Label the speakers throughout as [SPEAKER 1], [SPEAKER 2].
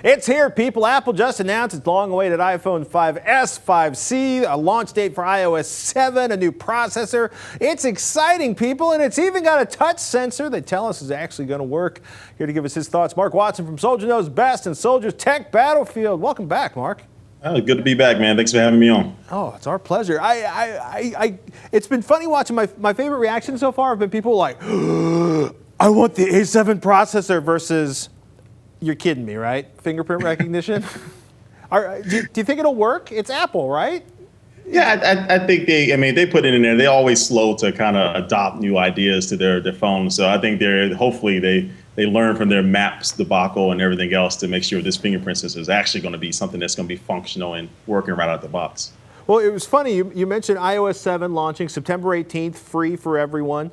[SPEAKER 1] It's here, people. Apple just announced its long-awaited iPhone 5S, 5C, a launch date for iOS 7, a new processor. It's exciting, people, and it's even got a touch sensor they tell us is actually going to work. Here to give us his thoughts, Mark Watson from Soldier Knows Best and Soldier's Tech Battlefield. Welcome back, Mark.
[SPEAKER 2] Oh, good to be back, man. Thanks for having me on.
[SPEAKER 1] Oh, it's our pleasure. It's been funny watching my favorite reactions so far have been people like, I want the A7 processor versus, you're kidding me, right? Fingerprint recognition. Do you think it'll work? It's Apple, right?
[SPEAKER 2] Yeah, I think they put it in there. They're always slow to kind of adopt new ideas to their phones. So I think hopefully they learn from their Maps debacle and everything else to make sure this fingerprint sensor is actually going to be something that's going to be functional and working right out the box.
[SPEAKER 1] Well, it was funny. You mentioned iOS 7 launching September 18th, free for everyone.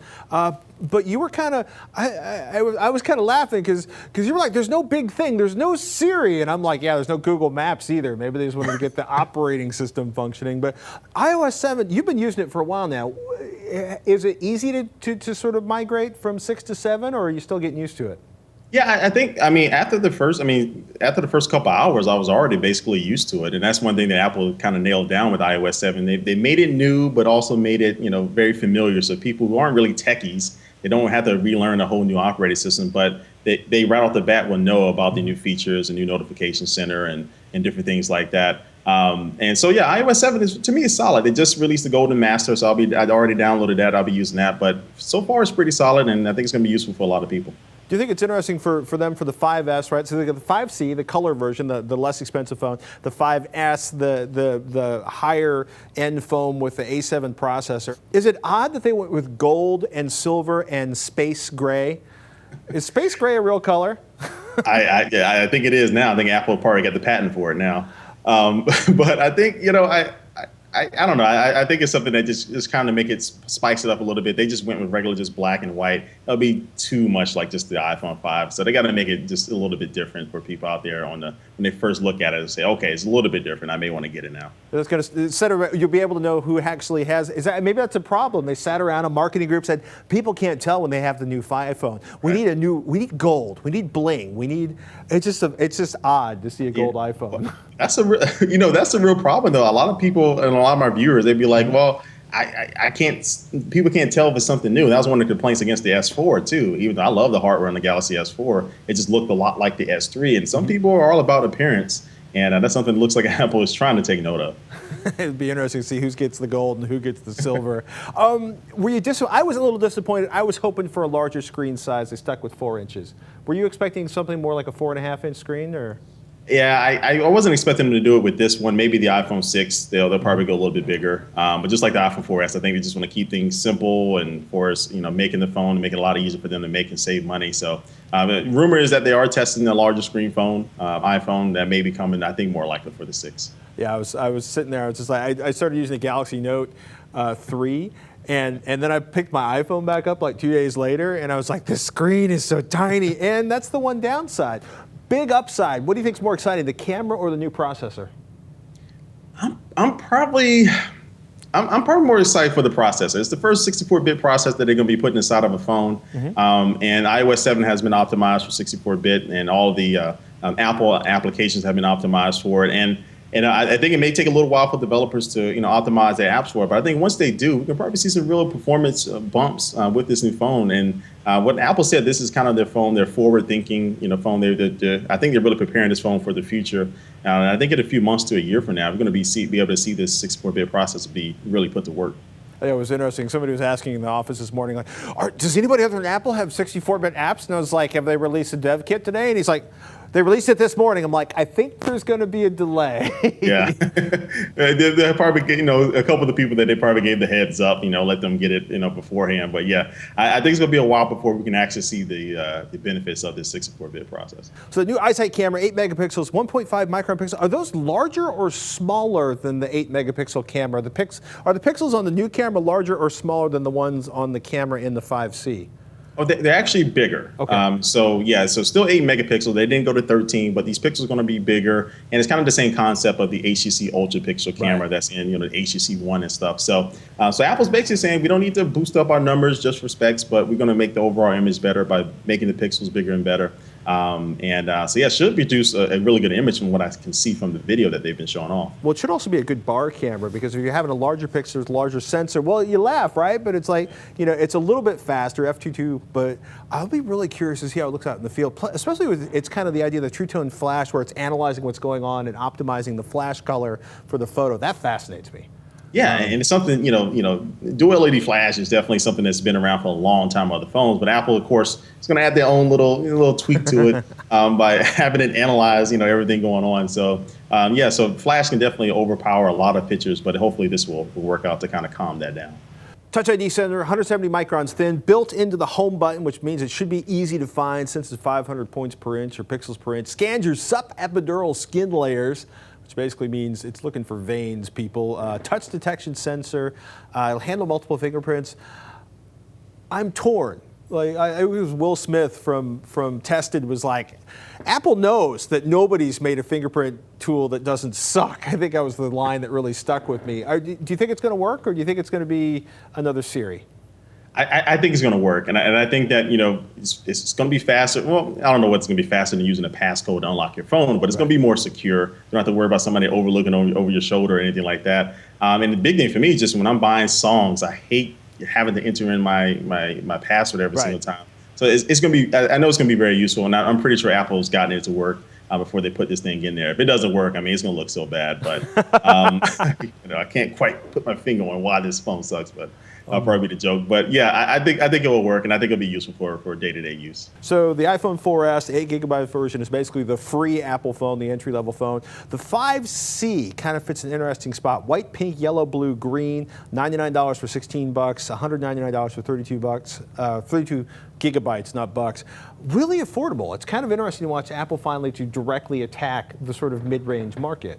[SPEAKER 1] But you were kind of, I was kind of laughing because you were like, there's no big thing. There's no Siri. And I'm like, yeah, there's no Google Maps either. Maybe they just wanted to get the operating system functioning. But iOS 7, you've been using it for a while now. Is it easy to sort of migrate from 6 to 7, or are you still getting used to it?
[SPEAKER 2] Yeah, I think after the first couple of hours, I was already basically used to it, and that's one thing that Apple kind of nailed down with iOS 7. They made it new, but also made it very familiar. So people who aren't really techies, they don't have to relearn a whole new operating system, but they right off the bat will know about the new features, the new notification center, and different things like that. And so yeah, iOS 7 to me is solid. They just released the Golden Master, so I'd already downloaded that. I'll be using that, but so far it's pretty solid, and I think it's going to be useful for a lot of people.
[SPEAKER 1] Do you think it's interesting for them for the 5S, right? So they got the 5C, the color version, the less expensive phone, the 5S, the higher end phone with the A7 processor. Is it odd that they went with gold and silver and space gray? Is space gray a real color?
[SPEAKER 2] I think it is now. I think Apple probably got the patent for it now. But I think, I don't know. I think it's something that just kind of make it spice it up a little bit. They just went with regular, just black and white. That'll be too much like just the iPhone 5. So they got to make it just a little bit different for people out there when they first look at it and say, okay, it's a little bit different. I may want to get it now.
[SPEAKER 1] That's gonna you'll be able to know who actually has. Maybe that's a problem? They sat around a marketing group said people can't tell when they have the new iPhone. We need gold. We need bling. It's just odd to see a gold iPhone.
[SPEAKER 2] That's a real problem though. A lot of people and a lot of my viewers, they'd be like, well, people can't tell if it's something new. And that was one of the complaints against the S4 too. Even though I love the hardware on the Galaxy S4, it just looked a lot like the S3. And some people are all about appearance. And that's something that looks like Apple is trying to take note of.
[SPEAKER 1] It'd be interesting to see who gets the gold and who gets the silver. I was a little disappointed. I was hoping for a larger screen size. They stuck with 4 inches. Were you expecting something more like a 4.5-inch screen, or?
[SPEAKER 2] Yeah, I wasn't expecting them to do it with this one. Maybe the iPhone 6, they'll probably go a little bit bigger. But just like the iPhone 4S, I think they just want to keep things simple and for us, making the phone, make it a lot easier for them to make and save money. So the rumor is that they are testing a larger screen phone, iPhone, that may be coming, I think, more likely for the 6.
[SPEAKER 1] Yeah, I was sitting there. I was just like, I started using the Galaxy Note 3. And then I picked my iPhone back up like 2 days later, and I was like, the screen is so tiny. And that's the one downside. Big upside. What do you think is more exciting, the camera or the new processor?
[SPEAKER 2] I'm probably more excited for the processor. It's the first 64-bit processor that they're going to be putting inside of a phone. Mm-hmm. And iOS 7 has been optimized for 64-bit, and all of the Apple applications have been optimized for it. And I think it may take a little while for developers to optimize their apps for it. But I think once they do, we can probably see some real performance bumps with this new phone. And what Apple said, this is kind of their phone, their forward-thinking phone. I think they're really preparing this phone for the future. And I think in a few months to a year from now, we're going to be able to see this 64-bit processor be really put to work.
[SPEAKER 1] It was interesting. Somebody was asking in the office this morning, like, does anybody other than Apple have 64-bit apps? And I was like, have they released a dev kit today? And he's like, they released it this morning. I'm like, I think there's going to be a delay.
[SPEAKER 2] Yeah. They're probably, a couple of the people that they probably gave the heads up, let them get it, beforehand. But yeah, I think it's going to be a while before we can actually see the benefits of this 64-bit process.
[SPEAKER 1] So the new iSight camera, 8 megapixels, 1.5 micron pixels. Are those larger or smaller than the 8 megapixel camera? Are the pixels on the new camera larger or smaller than the ones on the camera in the 5C?
[SPEAKER 2] Oh, they're actually bigger.
[SPEAKER 1] Okay.
[SPEAKER 2] So still 8 megapixels. They didn't go to 13, but these pixels are going to be bigger, and it's kind of the same concept of the HTC Ultra Pixel camera that's in the HTC One and stuff. So Apple's basically saying we don't need to boost up our numbers just for specs, but we're going to make the overall image better by making the pixels bigger and better. So yeah, it should produce a really good image from what I can see from the video that they've been showing off.
[SPEAKER 1] Well, it should also be a good bar camera, because if you're having a larger picture, larger sensor, well, you laugh, right? But it's like, it's a little bit faster, f2.2, but I'll be really curious to see how it looks out in the field, especially with, it's kind of the idea of the True Tone flash, where it's analyzing what's going on and optimizing the flash color for the photo. That fascinates me.
[SPEAKER 2] Yeah, and it's something, dual LED flash is definitely something that's been around for a long time on the phones. But Apple, of course, is going to add their own little tweak to it by having it analyze, everything going on. So, so flash can definitely overpower a lot of pictures, but hopefully this will work out to kind of calm that down.
[SPEAKER 1] Touch ID sensor, 170 microns thin, built into the home button, which means it should be easy to find since it's 500 points per inch or pixels per inch. Scans your subepidural skin layers, which basically means it's looking for veins, people. Touch detection sensor, it'll handle multiple fingerprints. I'm torn. Like, it was Will Smith from Tested was like, Apple knows that nobody's made a fingerprint tool that doesn't suck. I think that was the line that really stuck with me. Do you think it's going to work, or do you think it's going to be another Siri?
[SPEAKER 2] I think it's going to work, and I think that it's going to be faster. Well, I don't know what's going to be faster than using a passcode to unlock your phone, but it's going to be more secure. You don't have to worry about somebody overlooking over your shoulder or anything like that. And the big thing for me is just when I'm buying songs, I hate having to enter in my password every single time. So it's going to be. I know it's going to be very useful, and I'm pretty sure Apple's gotten it to work before they put this thing in there. If it doesn't work, I mean, it's going to look so bad. But I can't quite put my finger on why this phone sucks, but. Probably the joke, but yeah, I think it will work, and I think it'll be useful for day-to-day use.
[SPEAKER 1] So the iPhone 4S, the 8GB version, is basically the free Apple phone, the entry-level phone. The 5C kind of fits an interesting spot: white, pink, yellow, blue, green. $99 for 16 bucks, $199 for 32 bucks, 32 gigabytes, not bucks. Really affordable. It's kind of interesting to watch Apple finally to directly attack the sort of mid-range market.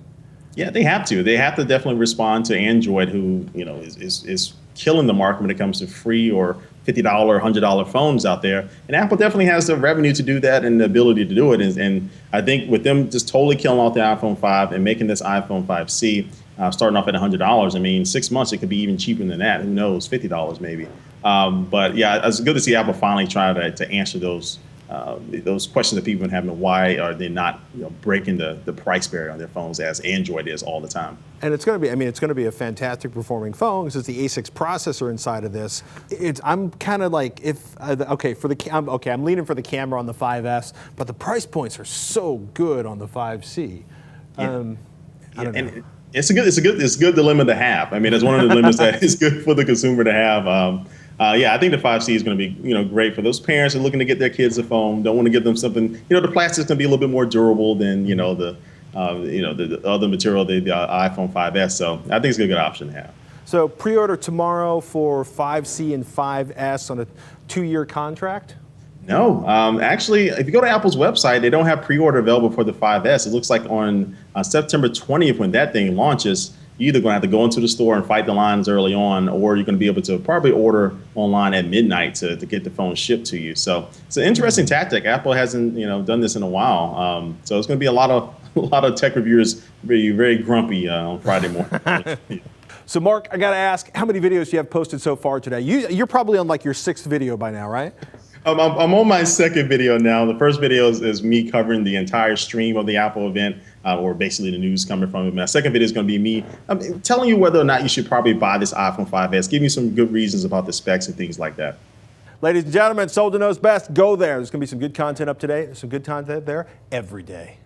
[SPEAKER 2] Yeah, they have to. They have to definitely respond to Android, who is killing the market when it comes to free or $50, $100 phones out there. And Apple definitely has the revenue to do that and the ability to do it. And I think with them just totally killing off the iPhone 5 and making this iPhone 5C starting off at $100, I mean, 6 months it could be even cheaper than that. Who knows, $50 maybe. But yeah, it's good to see Apple finally try to answer those questions that people have been having. Why are they not breaking the price barrier on their phones as Android is all the time? And
[SPEAKER 1] it's going to be, it's going to be a fantastic performing phone because it's the A6 processor inside of this. I'm kind of like, I'm leaning for the camera on the 5S, but the price points are so good on the 5C. I don't know.
[SPEAKER 2] It's a good dilemma to have. I mean, it's one of the dilemmas that is good for the consumer to have. I think the 5C is going to be great for those parents who are looking to get their kids a phone. Don't want to give them something. The plastic's going to be a little bit more durable than the other material, the iPhone 5S. So I think it's a good option to have.
[SPEAKER 1] So pre-order tomorrow for 5C and 5S on a 2-year contract?
[SPEAKER 2] No, actually, if you go to Apple's website, they don't have pre-order available for the 5S. It looks like on September 20th, when that thing launches, you're either going to have to go into the store and fight the lines early on, or you're going to be able to probably order online at midnight to get the phone shipped to you. So it's an interesting tactic. Apple hasn't done this in a while. So it's going to be a lot of tech reviewers very, very grumpy on Friday morning.
[SPEAKER 1] So Mark, I got to ask, how many videos do you have posted so far today? You're probably on like your 6th video by now, right?
[SPEAKER 2] I'm on my 2nd video now. The first video is me covering the entire stream of the Apple event, or basically the news coming from it. My 2nd video is going to be me telling you whether or not you should probably buy this iPhone 5S, giving you some good reasons about the specs and things like that.
[SPEAKER 1] Ladies and gentlemen, Soldier Knows Best. Go there. There's going to be some good content up today. There's some good content there every day.